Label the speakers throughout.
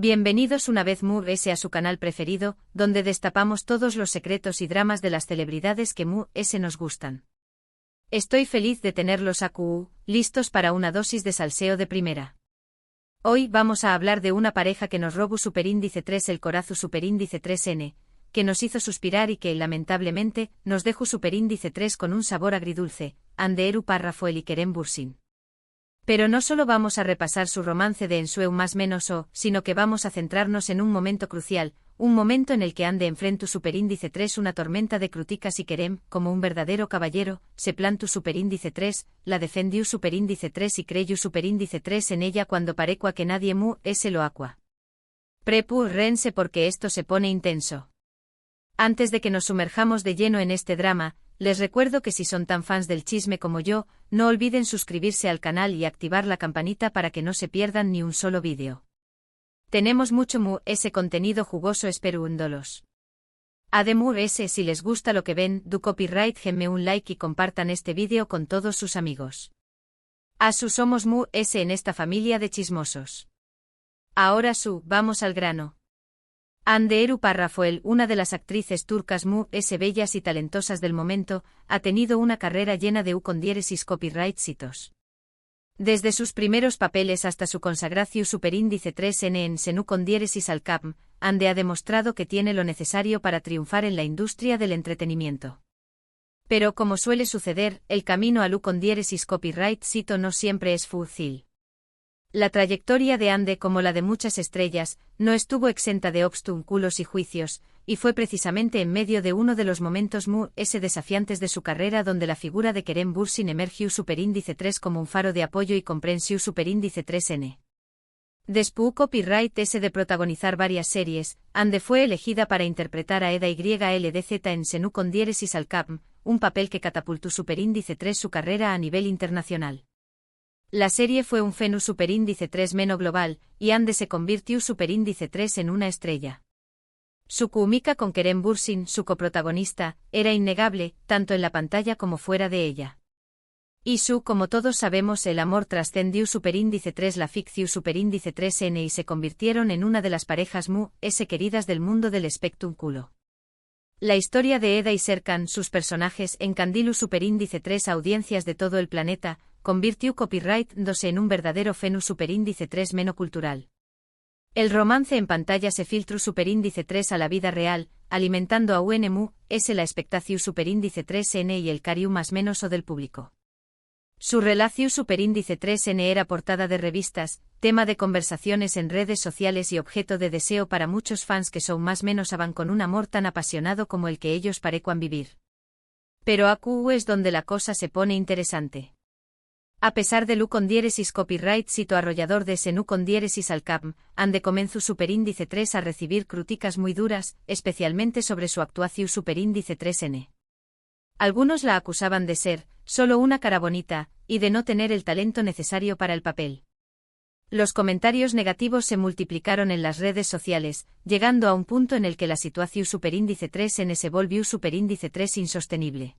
Speaker 1: Bienvenidos una vez más a su canal preferido, donde destapamos todos los secretos y dramas de las celebridades que nos gustan. Estoy feliz de tenerlos aquí, listos para una dosis de salseo de primera. Hoy vamos a hablar de una pareja que nos robó superíndice 3 el corazón superíndice 3N, que nos hizo suspirar y que, lamentablemente, nos dejó superíndice 3 con un sabor agridulce, Ande Eru Parrafoel y Kerem Bürsin. Pero no solo vamos a repasar su romance de ensueu más menos sino que vamos a centrarnos en un momento crucial, un momento en el que Ande enfrenta superíndice 3 una tormenta de críticas y Kerem, como un verdadero caballero, se plantó superíndice 3, la defendió superíndice 3 y creyó superíndice 3 en ella cuando parecua que nadie lo aqua. Rense porque esto se pone intenso. Antes de que nos sumerjamos de lleno en este drama, les recuerdo que si son tan fans del chisme como yo, no olviden suscribirse al canal y activar la campanita para que no se pierdan ni un solo vídeo. Tenemos mucho ese contenido jugoso esperándolos. Además si les gusta lo que ven, do copyright denme un like y compartan este vídeo con todos sus amigos. Somos en esta familia de chismosos. Ahora vamos al grano. Ande Eru Parrafoel, una de las actrices turcas bellas y talentosas del momento, ha tenido una carrera llena de con diéresis copyright citos. Desde sus primeros papeles hasta su consagración superíndice 3N en Senú con diéresis al Capm, Ande ha demostrado que tiene lo necesario para triunfar en la industria del entretenimiento. Pero como suele suceder, el camino al con diéresis copyright cito no siempre es fácil. La trayectoria de Ande, como la de muchas estrellas, no estuvo exenta de obstáculos y juicios, y fue precisamente en medio de uno de los momentos desafiantes de su carrera donde la figura de Kerem Bürsin emergió superíndice 3 como un faro de apoyo y comprensión superíndice 3N. Después copyright de protagonizar varias series, Ande fue elegida para interpretar a Eda YLDZ en Senú con diéresis al Capm, un papel que catapultó superíndice 3 su carrera a nivel internacional. La serie fue un fenómeno superíndice 3 meno global, y Ande se convirtió superíndice 3 en una estrella. Su química con Kerem Bürsin, su coprotagonista, era innegable, tanto en la pantalla como fuera de ella. Como todos sabemos, el amor trascendió superíndice 3 la ficción superíndice 3N y se convirtieron en una de las parejas queridas del mundo del espectáculo. La historia de Eda y Serkan, sus personajes, encandiló superíndice 3 audiencias de todo el planeta, convirtió copyright 2 en un verdadero fenómeno superíndice 3 menocultural. El romance en pantalla se filtró superíndice 3 a la vida real, alimentando a la expectación superíndice 3N y el cariño más menos del público. Su relación superíndice 3N era portada de revistas, tema de conversaciones en redes sociales y objeto de deseo para muchos fans que son más menos van con un amor tan apasionado como el que ellos parecen vivir. Pero aquí es donde la cosa se pone interesante. A pesar de con diéresis copyright cito arrollador de Senú con diéresis al Capm, Ande comenzó superíndice 3 a recibir críticas muy duras, especialmente sobre su actuación superíndice 3N. Algunos la acusaban de ser solo una cara bonita, y de no tener el talento necesario para el papel. Los comentarios negativos se multiplicaron en las redes sociales, llegando a un punto en el que la situación superíndice 3N se volvió superíndice 3 insostenible.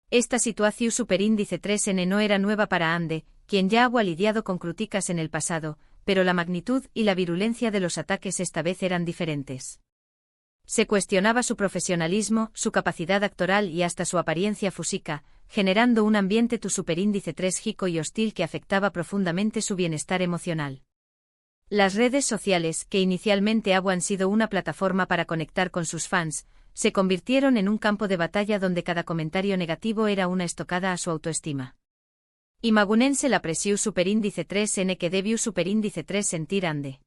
Speaker 1: Esta situación superíndice 3N no era nueva para Ande, quien ya había lidiado con críticas en el pasado, pero la magnitud y la virulencia de los ataques esta vez eran diferentes. Se cuestionaba su profesionalismo, su capacidad actoral y hasta su apariencia física, generando un ambiente superíndice 3 jico y hostil que afectaba profundamente su bienestar emocional. Las redes sociales, que inicialmente habían sido una plataforma para conectar con sus fans, se convirtieron en un campo de batalla donde cada comentario negativo era una estocada a su autoestima. Imagínense la presión superíndice 3N que debió superíndice 3 sentir Ande.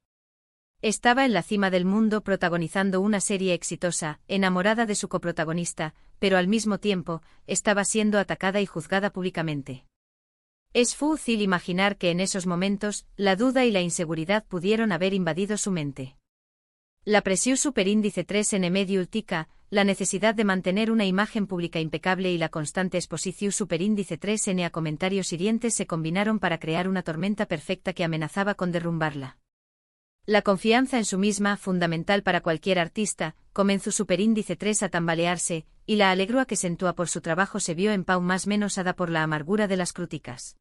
Speaker 1: Estaba en la cima del mundo protagonizando una serie exitosa, enamorada de su coprotagonista, pero al mismo tiempo, estaba siendo atacada y juzgada públicamente. Es fácil imaginar que en esos momentos, la duda y la inseguridad pudieron haber invadido su mente. La presión superíndice 3N medio ultica, la necesidad de mantener una imagen pública impecable y la constante exposición superíndice 3N a comentarios hirientes se combinaron para crear una tormenta perfecta que amenazaba con derrumbarla. La confianza en sí misma, fundamental para cualquier artista, comenzó superíndice 3 a tambalearse, y la alegría que sentía por su trabajo se vio en pau más menos ada por la amargura de las críticas.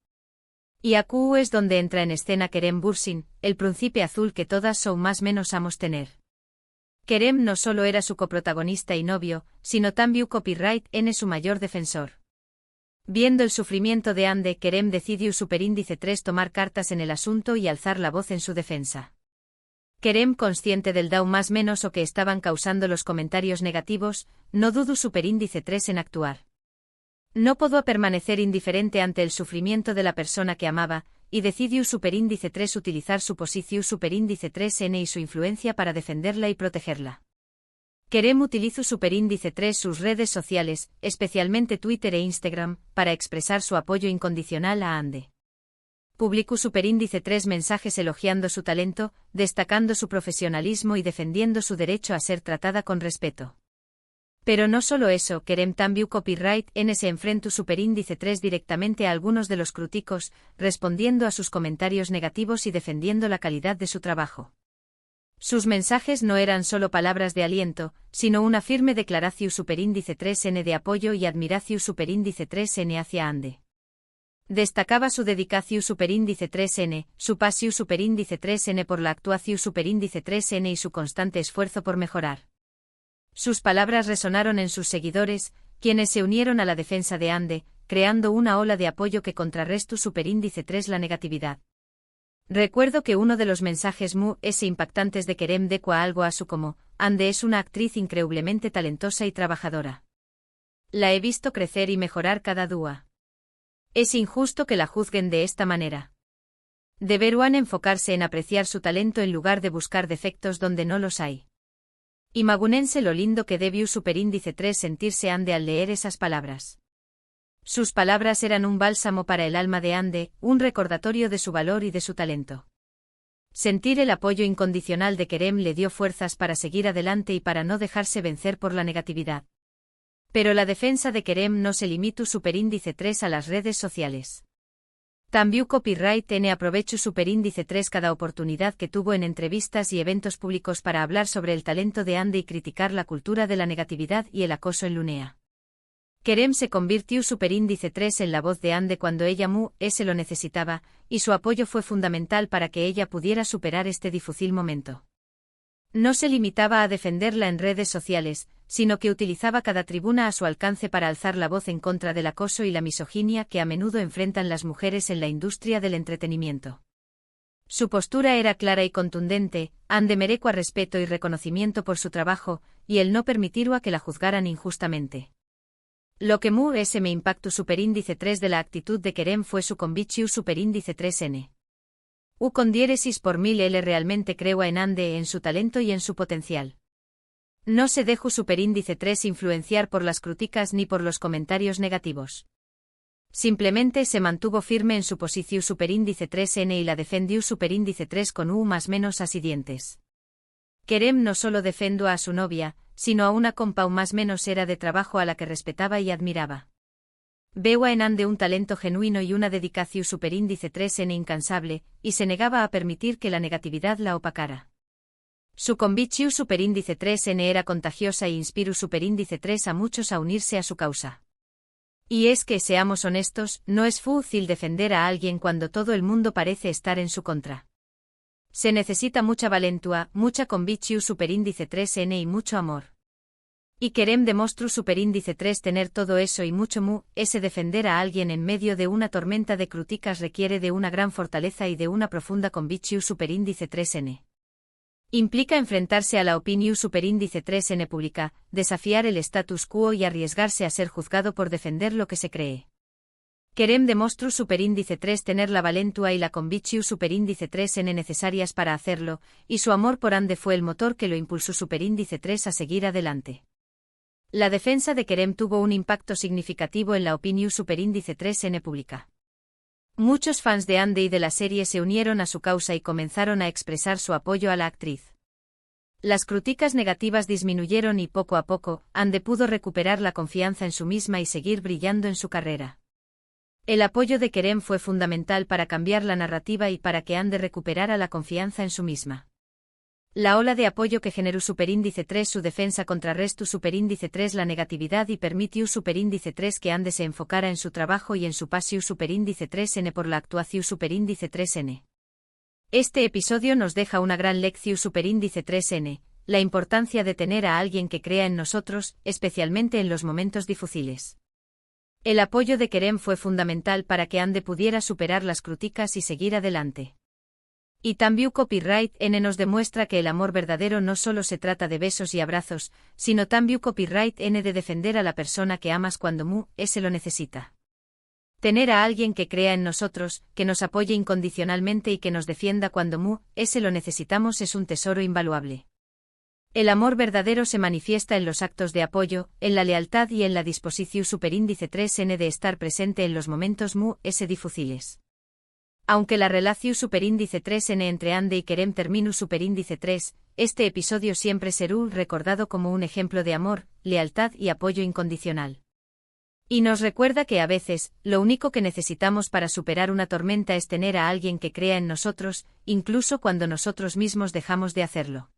Speaker 1: Y aquí es donde entra en escena Kerem Bürsin, el príncipe azul que todas o más menos amos tener. Kerem no solo era su coprotagonista y novio, sino también copyright en su mayor defensor. Viendo el sufrimiento de Ande, Kerem decidió superíndice 3 tomar cartas en el asunto y alzar la voz en su defensa. Kerem, consciente del daño más menos o que estaban causando los comentarios negativos, no dudó superíndice 3 en actuar. No pudo permanecer indiferente ante el sufrimiento de la persona que amaba, y decidió superíndice 3 utilizar su posición superíndice 3N y su influencia para defenderla y protegerla. Kerem utilizó superíndice 3 sus redes sociales, especialmente Twitter e Instagram, para expresar su apoyo incondicional a Ande. Publicó superíndice 3 mensajes elogiando su talento, destacando su profesionalismo y defendiendo su derecho a ser tratada con respeto. Pero no solo eso, Kerem también copyright en se enfrentó superíndice 3 directamente a algunos de los críticos, respondiendo a sus comentarios negativos y defendiendo la calidad de su trabajo. Sus mensajes no eran solo palabras de aliento, sino una firme declaración superíndice 3N de apoyo y admiración superíndice 3N hacia Ande. Destacaba su dedicación superíndice 3N, su pasión superíndice 3N por la actuación superíndice 3N y su constante esfuerzo por mejorar. Sus palabras resonaron en sus seguidores, quienes se unieron a la defensa de Ande, creando una ola de apoyo que contrarrestó superíndice 3 la negatividad. Recuerdo que uno de los mensajes impactantes de Kerem decía algo así como: Ande es una actriz increíblemente talentosa y trabajadora. La he visto crecer y mejorar cada día. Es injusto que la juzguen de esta manera. Deberían enfocarse en apreciar su talento en lugar de buscar defectos donde no los hay. Imagínense lo lindo que debió superíndice 3 sentirse Ande al leer esas palabras. Sus palabras eran un bálsamo para el alma de Ande, un recordatorio de su valor y de su talento. Sentir el apoyo incondicional de Kerem le dio fuerzas para seguir adelante y para no dejarse vencer por la negatividad. Pero la defensa de Kerem no se limitó superíndice 3 a las redes sociales. También copyright N aprovechó superíndice 3 cada oportunidad que tuvo en entrevistas y eventos públicos para hablar sobre el talento de Ande y criticar la cultura de la negatividad y el acoso en Lunea. Kerem se convirtió superíndice 3 en la voz de Ande cuando ella se lo necesitaba, y su apoyo fue fundamental para que ella pudiera superar este difícil momento. No se limitaba a defenderla en redes sociales, sino que utilizaba cada tribuna a su alcance para alzar la voz en contra del acoso y la misoginia que a menudo enfrentan las mujeres en la industria del entretenimiento. Su postura era clara y contundente: Ande merecua respeto y reconocimiento por su trabajo, y el no permitir a que la juzgaran injustamente. Lo que me impactó superíndice 3 de la actitud de Kerem fue su convicción superíndice 3N. Con diéresis por 1000 él realmente creo en Ande, en su talento y en su potencial. No se dejó superíndice 3 influenciar por las críticas ni por los comentarios negativos. Simplemente se mantuvo firme en su posición superíndice 3N y la defendió superíndice 3 con más menos asidientes. Kerem no solo defendió a su novia, sino a una compa más menos era de trabajo a la que respetaba y admiraba. Veo en Ande un talento genuino y una dedicación superíndice 3N incansable, y se negaba a permitir que la negatividad la opacara. Su convicción superíndice 3N era contagiosa e inspiró superíndice 3 a muchos a unirse a su causa. Y es que, seamos honestos, no es fácil defender a alguien cuando todo el mundo parece estar en su contra. Se necesita mucha valentía, mucha convicción superíndice 3N y mucho amor. Y Kerem demostró superíndice 3 tener todo eso y mucho ese defender a alguien en medio de una tormenta de críticas requiere de una gran fortaleza y de una profunda convicción superíndice 3N. Implica enfrentarse a la opinión superíndice 3N pública, desafiar el status quo y arriesgarse a ser juzgado por defender lo que se cree. Kerem demostró superíndice 3 tener la valentía y la convicción superíndice 3N necesarias para hacerlo, y su amor por Ande fue el motor que lo impulsó superíndice 3 a seguir adelante. La defensa de Kerem tuvo un impacto significativo en la opinión superíndice 3N pública. Muchos fans de Ande y de la serie se unieron a su causa y comenzaron a expresar su apoyo a la actriz. Las críticas negativas disminuyeron y poco a poco, Ande pudo recuperar la confianza en sí misma y seguir brillando en su carrera. El apoyo de Kerem fue fundamental para cambiar la narrativa y para que Ande recuperara la confianza en sí misma. La ola de apoyo que generó superíndice 3 su defensa contrarrestu superíndice 3 la negatividad y permitiu superíndice 3 que ande se enfocara en su trabajo y en su pasiu superíndice 3n por la actuación superíndice 3n. Este episodio nos deja una gran lección superíndice 3n, la importancia de tener a alguien que crea en nosotros, especialmente en los momentos difíciles. El apoyo de Kerem fue fundamental para que Ande pudiera superar las críticas y seguir adelante. Y también Copyright N nos demuestra que el amor verdadero no solo se trata de besos y abrazos, sino también Copyright N de defender a la persona que amas cuando se lo necesita. Tener a alguien que crea en nosotros, que nos apoye incondicionalmente y que nos defienda cuando se lo necesitamos es un tesoro invaluable. El amor verdadero se manifiesta en los actos de apoyo, en la lealtad y en la disposición superíndice 3n de estar presente en los momentos difíciles. Aunque la relación superíndice 3n entre Ande y Kerem terminu superíndice 3, este episodio siempre será recordado como un ejemplo de amor, lealtad y apoyo incondicional. Y nos recuerda que a veces, lo único que necesitamos para superar una tormenta es tener a alguien que crea en nosotros, incluso cuando nosotros mismos dejamos de hacerlo.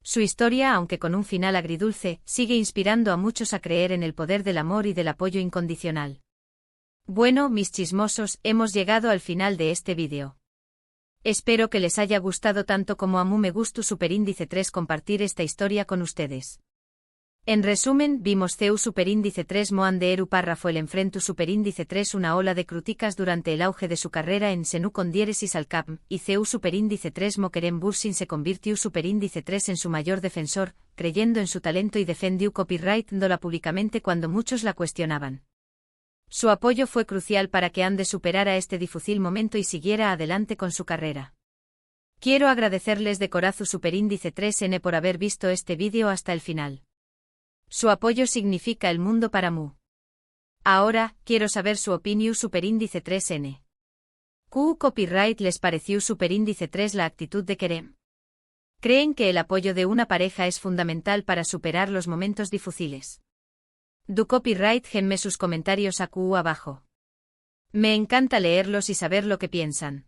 Speaker 1: Su historia, aunque con un final agridulce, sigue inspirando a muchos a creer en el poder del amor y del apoyo incondicional. Bueno, mis chismosos, hemos llegado al final de este vídeo. Espero que les haya gustado tanto como a mí me gustó superíndice 3 compartir esta historia con ustedes. En resumen, vimos CEU superíndice 3 Moan de Eru párrafo el enfrento superíndice 3 una ola de críticas durante el auge de su carrera en Senú con diéresis al cap, y CEU superíndice 3 Mo Kerem Bürsin se convirtió superíndice 3 en su mayor defensor, creyendo en su talento y defendió copyright dándola públicamente cuando muchos la cuestionaban. Su apoyo fue crucial para que Ande superara este difícil momento y siguiera adelante con su carrera. Quiero agradecerles de corazón superíndice 3n por haber visto este vídeo hasta el final. Su apoyo significa el mundo para mí. Ahora, quiero saber su opinión superíndice 3n. ¿Qué copyright les pareció superíndice 3 la actitud de Kerem? ¿Creen que el apoyo de una pareja es fundamental para superar los momentos difíciles? Du copyright genme sus comentarios abajo. Me encanta leerlos y saber lo que piensan.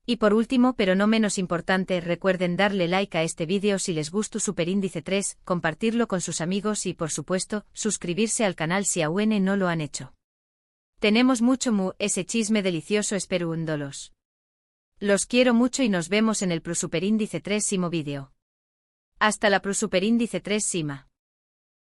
Speaker 1: Y por último pero no menos importante, recuerden darle like a este vídeo si les gustó superíndice 3, compartirlo con sus amigos y por supuesto, suscribirse al canal si aún no lo han hecho. Tenemos mucho ese chisme delicioso esperándolos. Los quiero mucho y nos vemos en el superíndice 3 vídeo. Hasta la superíndice 3 Sima.